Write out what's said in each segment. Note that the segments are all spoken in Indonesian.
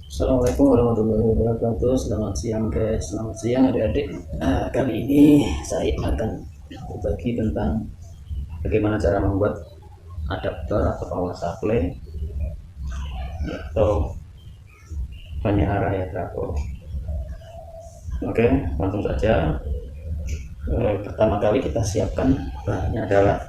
Assalamualaikum warahmatullahi wabarakatuh. Selamat siang guys, selamat siang adik-adik. Kali ini saya akan berbagi tentang bagaimana cara membuat adaptor atau power supply atau banyak arah ya trafo. Oke, langsung saja. Pertama kali kita siapkan bahannya adalah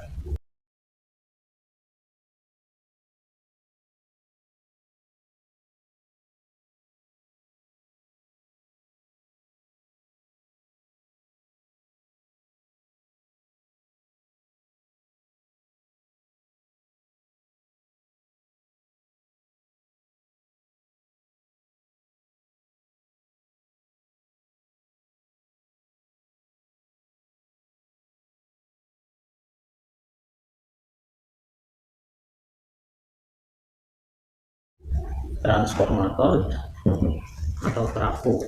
transformator atau trafo.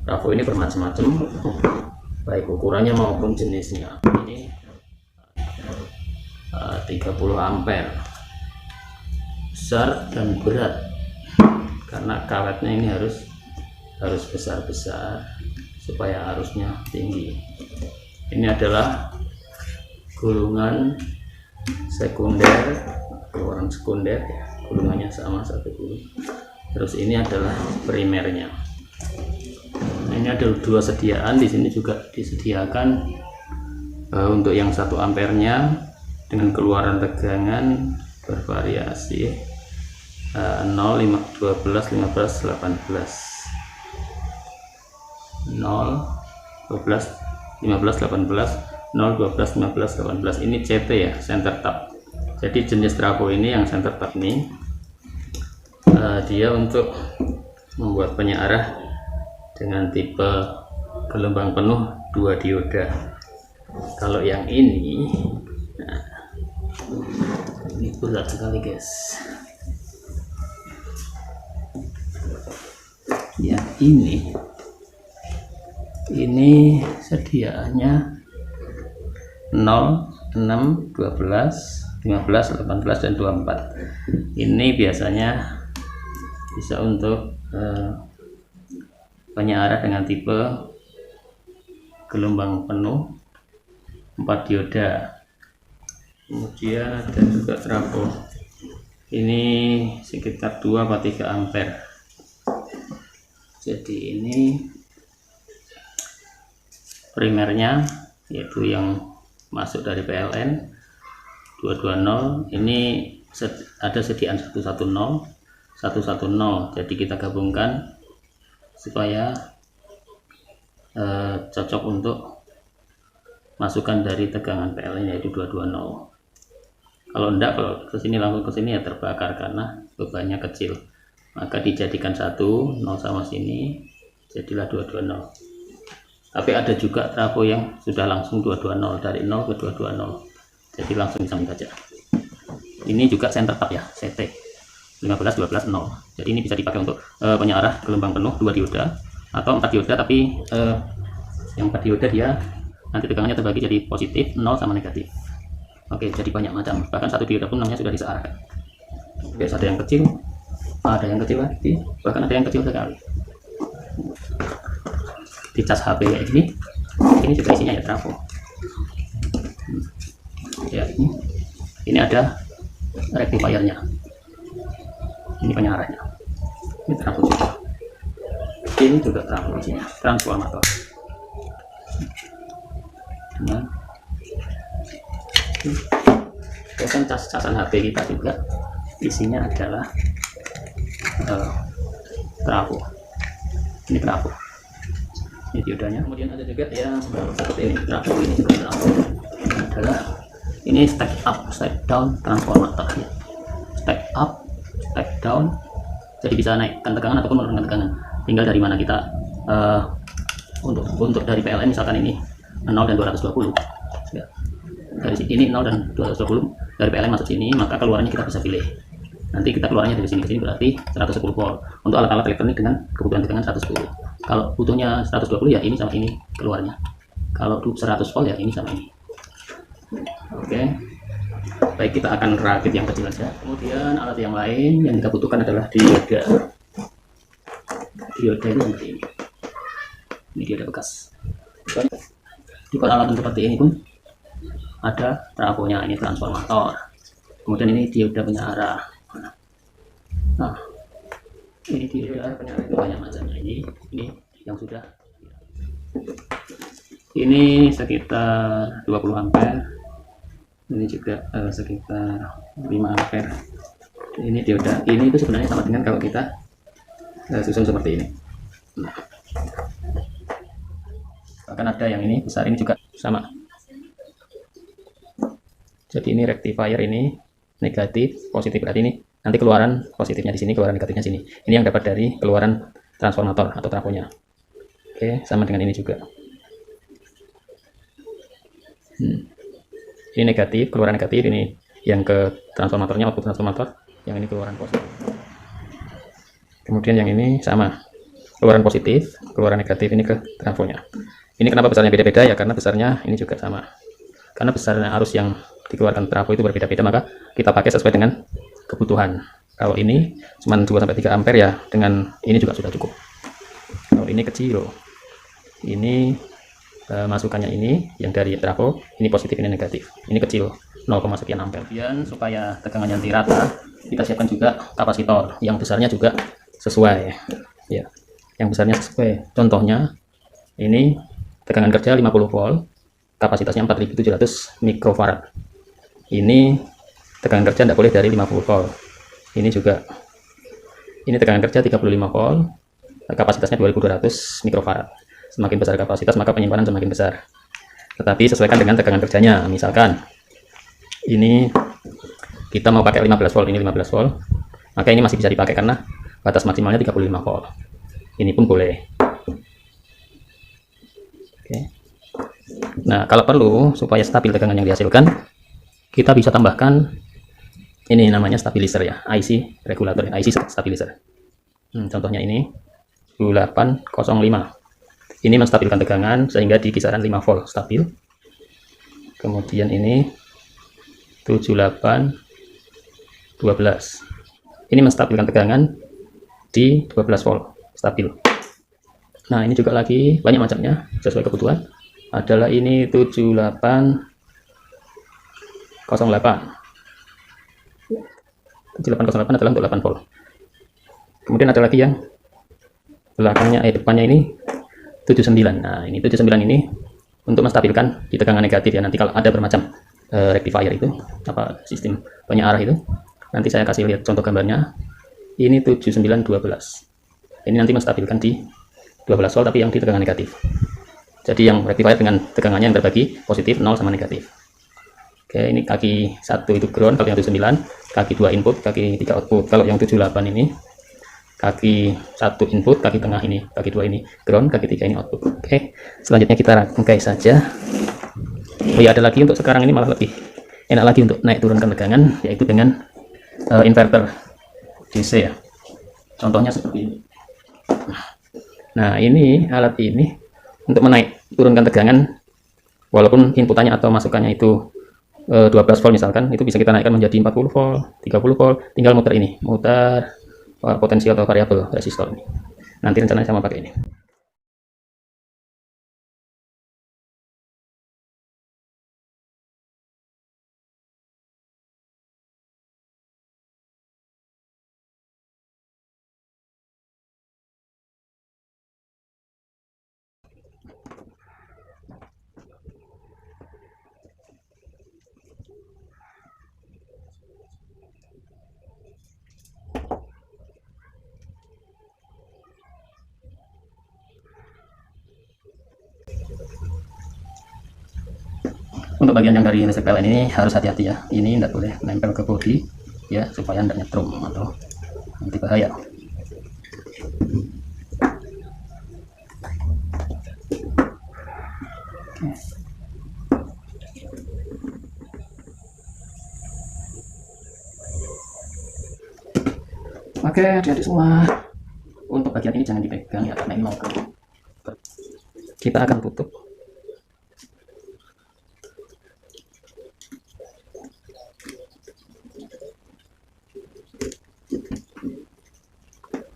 Trafo ini bermacam-macam, baik ukurannya maupun jenisnya. Ini 30 ampere, besar dan berat karena kawetnya ini harus besar-besar supaya arusnya tinggi. Ini adalah gulungan sekunder, keluaran sekunder ya, gulungannya sama satu gulung. Terus ini adalah primernya. Ini ada dua sediaan. Di sini juga disediakan untuk yang 1 ampernya dengan keluaran tegangan bervariasi 0, 12, 15, 18, 0, 12, 15, 18, 0, 12, 15, 18. Ini CT ya, center tap. Jadi jenis trafo ini yang center tap ini dia untuk membuat penyearah dengan tipe gelombang penuh 2 dioda. Kalau yang ini, nah, ini berat sekali guys. Yang ini sediaannya 0, 6, 12, 15, 18, dan 24. Ini biasanya bisa untuk penyearah dengan tipe gelombang penuh 4 dioda. Kemudian ada juga trafo. Ini sekitar 2 atau 3 ampere. Jadi ini primernya, yaitu yang masuk dari PLN 220. Ini ada sediaan 110, 110. Jadi kita gabungkan supaya cocok untuk masukan dari tegangan PLN, yaitu 220. Kalau enggak, kalau kesini langsung kesini ya terbakar karena bebannya kecil. Maka dijadikan 1, 0 sama sini, jadilah 220. Tapi ada juga trafo yang sudah langsung 220, dari 0 ke 220. Jadi langsung disambung saja. Ini juga center tap ya, CT 15, 12, 0. Jadi ini bisa dipakai untuk penyearah gelombang penuh 2 dioda atau 4 dioda, tapi yang 4 dioda dia nanti tegangannya terbagi jadi positif, 0 sama negatif. Oke, jadi banyak macam. Bahkan 1 dioda pun namanya sudah disearahkan. Biasa ada yang kecil, ada yang kecil lagi, bahkan ada yang kecil sekali. Di cas HP kayak gini, ini juga isinya ya trafo. Ya, ini ada rectifiernya, ini penyarahnya, ini trafo juga, ini juga trafo isinya, transformator. Nah, bahkan casan HP kita juga isinya adalah trafo. Ini trafo, ini diodanya. Kemudian ada juga yang seperti ini, trafo ini juga trafo. Adalah ini stack up, stack down transformator. Stack up, stack down. Jadi bisa naikkan tegangan ataupun menurunkan tegangan. Tinggal dari mana kita untuk dari PLN misalkan ini 0 dan 220. Ya. Dari sini 0 dan 220 dari PLN masuk sini, maka keluarannya kita bisa pilih. Nanti kita keluarnya dari sini ke sini berarti 110 volt. Untuk alat-alat elektronik dengan kebutuhan tegangan 110. Kalau butuhnya 120 ya ini sama ini keluarnya. Kalau 100 volt ya ini sama ini. Oke. Baik, kita akan rakit yang kecil saja. Kemudian alat yang lain yang kita butuhkan adalah dioda. dioda itu seperti ini. Ini dioda bekas. Di peralatan seperti ini pun ada trafonya, ini transformator. Kemudian ini dioda penyearah. Nah, ini dioda penyearah itu banyak macamnya. Ini yang sudah. Ini sekitar 20 ampere. Ini juga sekitar 5 ampere. Ini dioda. Ini itu sebenarnya sama dengan kalau kita susun seperti ini. Nah, bahkan ada yang ini besar, ini juga sama. Jadi ini rectifier, ini negatif, positif, berarti ini nanti keluaran positifnya di sini, keluaran negatifnya sini. Ini yang dapat dari keluaran transformator atau trafonya. Oke, sama dengan ini juga. Ini negatif, keluaran negatif, ini yang ke transformatornya, output transformator, yang ini keluaran positif. Kemudian yang ini sama, keluaran positif, keluaran negatif, ini ke trafonya. Ini kenapa besarnya beda-beda ya, karena besarnya ini juga sama. Karena besarnya arus yang dikeluarkan trafo itu berbeda-beda, maka kita pakai sesuai dengan kebutuhan. Kalau ini cuma 2-3 ampere ya, dengan ini juga sudah cukup. Kalau ini kecil, ini masukannya ini yang dari trafo, ini positif, ini negatif. Ini kecil, 0, sekian ampere. Kemudian supaya tegangannya nanti rata, kita siapkan juga kapasitor yang besarnya juga sesuai ya. Yang besarnya sesuai. Contohnya ini tegangan kerja 50 volt, kapasitasnya 4700 mikrofarad. Ini tegangan kerja tidak boleh dari 50 volt. Ini juga, ini tegangan kerja 35 volt, kapasitasnya 2200 mikrofarad. Semakin besar kapasitas maka penyimpanan semakin besar. Tetapi sesuaikan dengan tegangan kerjanya. Misalkan ini kita mau pakai 15 volt, ini 15 volt, maka ini masih bisa dipakai karena batas maksimalnya 35 volt. Ini pun boleh. Oke. Nah, kalau perlu supaya stabil tegangan yang dihasilkan, kita bisa tambahkan ini namanya stabilizer ya, IC regulator, IC stabilizer. Contohnya ini 805. Ini menstabilkan tegangan sehingga di kisaran 5 volt stabil. Kemudian ini 7812. Ini menstabilkan tegangan di 12 volt stabil. Nah, ini juga lagi banyak macamnya sesuai kebutuhan. Adalah ini 7808. 7808 adalah untuk 8 volt. Kemudian ada lagi yang belakangnya, depannya ini 79. Nah, ini 79 ini untuk menstabilkan di tegangan negatif ya. Nanti kalau ada bermacam rectifier itu, apa sistem penyearah itu, nanti saya kasih lihat contoh gambarnya. Ini 7912. Ini nanti menstabilkan di 12 volt tapi yang di tegangan negatif. Jadi yang rectifier dengan tegangannya yang terbagi positif 0 sama negatif. Oke, ini kaki 1 itu ground, kalau yang 79, kaki 2 input, kaki 3 output. Kalau yang 78 ini kaki 1 input, kaki tengah ini, kaki 2 ini ground, kaki 3 ini output. Oke, selanjutnya kita rangkai saja. Oh ya, ada lagi untuk sekarang ini malah lebih enak lagi untuk naik turunkan tegangan, yaitu dengan inverter DC ya. Contohnya seperti ini. Nah, ini alat ini untuk menaik turunkan tegangan, walaupun inputannya atau masukannya itu 12 volt misalkan, itu bisa kita naikkan menjadi 40 volt, 30 volt, tinggal muter ini, muter potensial atau variabel resistor ini. Nanti rencananya sama pakai ini. Untuk bagian yang dari listrik PLN ini harus hati-hati ya. Ini tidak boleh nempel ke bodi ya, supaya tidak nyetrum atau nanti bahaya. Oke, adik-adik semua, untuk bagian ini jangan dipegang ya, karena ini mau ke. Kita akan tutup.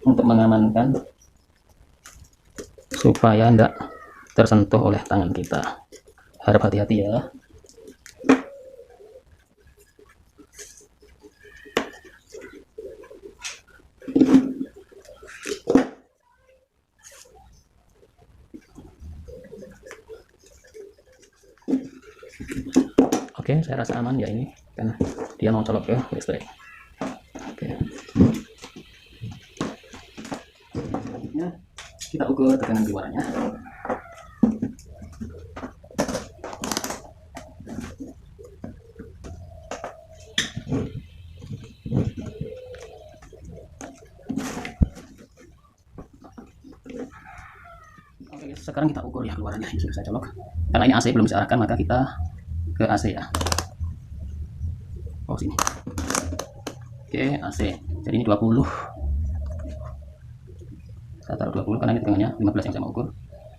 Untuk mengamankan supaya tidak tersentuh oleh tangan kita. Harap hati-hati ya. Oke, saya rasa aman ya ini, karena dia mau colok ke listrik. Oke. Selanjutnya kita ukur tekanan keluarannya. Oke, sekarang kita ukur ya keluarannya. Ini sudah saya colok. Karena ini AC belum diarahkan, maka kita ke AC ya. Oh, sini. Oke, AC. Jadi ini 20. Saya taruh 20 karena ini tegangannya 15 yang saya mau ukur.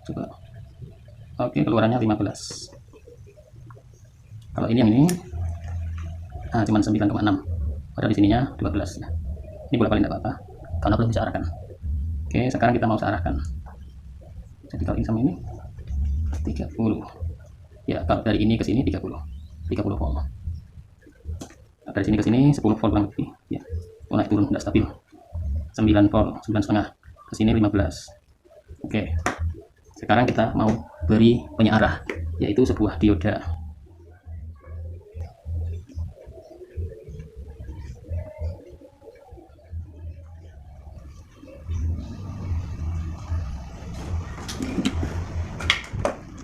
Coba. Oke, keluarannya 15. Kalau ini yang ini cuma 9,6. Padahal di sininya 12 ya. Ini bolak-balik tidak apa-apa karena belum bisa arahkan. Oke, sekarang kita mau arahkan. Jadi kalau ini sama ini 30. Ya, kalau dari ini ke sini 30 volt. Dari sini ke sini 10 volt kurang lebih. Ya, naik turun tidak stabil. 9 volt, 9,5. Ke sini 15. Oke. Sekarang kita mau beri penyearah, yaitu sebuah dioda.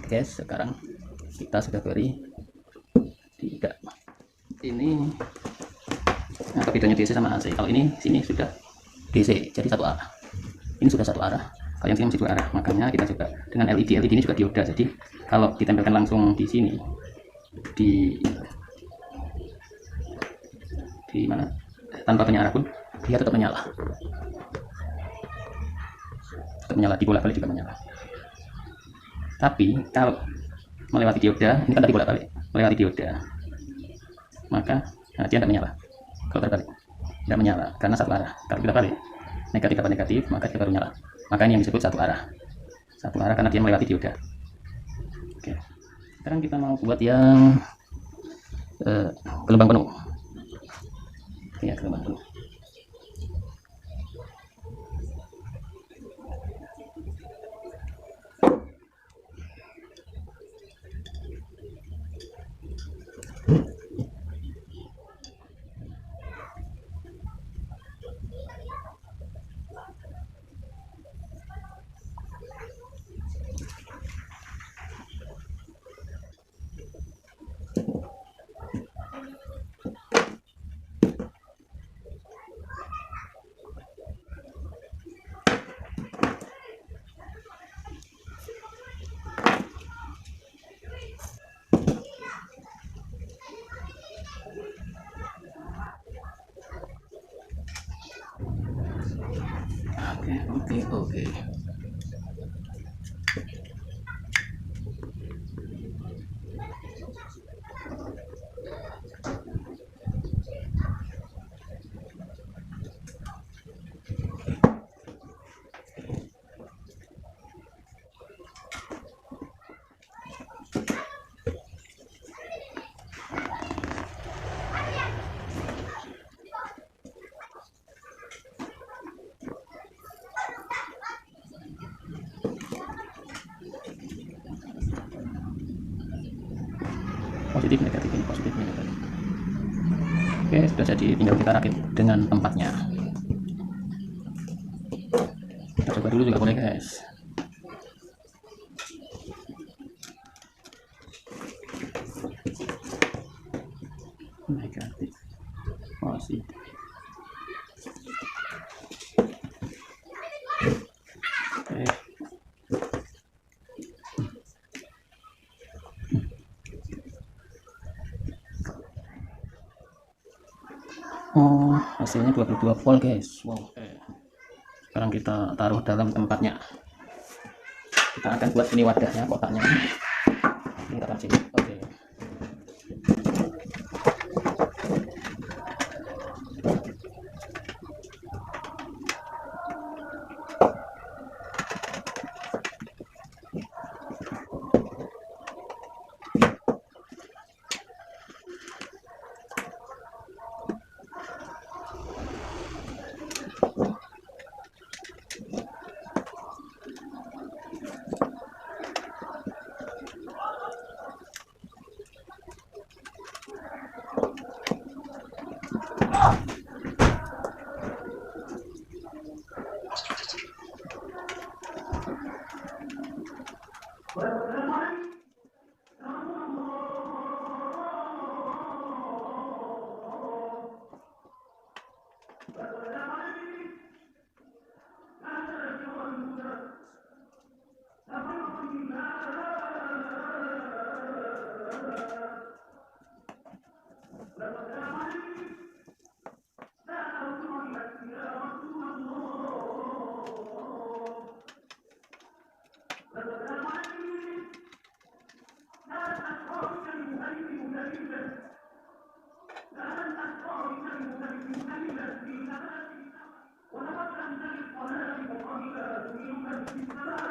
Oke, sekarang kita sudah beri tidak ini. Nah, bedanya DC sama AC. Kalau ini sini sudah DC, jadi satu arah. Ini sudah satu arah. Kalau yang sini masih dua arah. Makanya kita coba dengan LED. LED ini juga dioda. Jadi kalau ditempelkan langsung di sini, di mana tanpa penyala pun dia tetap menyala. Tetap menyala, dibolak-balik juga menyala. Tapi kalau melewati dioda, ini kan tadi bolak-balik, melewati dioda, maka dia tidak menyala. Kalau terbalik, tidak menyala karena satu arah. Kalau kita balik, negatif dapat negatif, maka dia baru nyala. Maka ini yang disebut satu arah. Satu arah karena dia melewati dioda. Oke. Sekarang kita mau buat yang gelombang penuh. Ya, gelombang penuh. Oke. Positif negatif, ini positif negatif. Oke, sudah jadi, tinggal kita rakit dengan tempatnya. Kita coba dulu juga boleh guys. Negatif, positif. Oke. Oh, hasilnya 22 volt guys. Wow. Sekarang kita taruh dalam tempatnya. Kita akan buat ini wadahnya, kotaknya. Ini kita taruh sini. Oke. ونبت عن ذلك الصلاة وقبل دخولك في الصلاة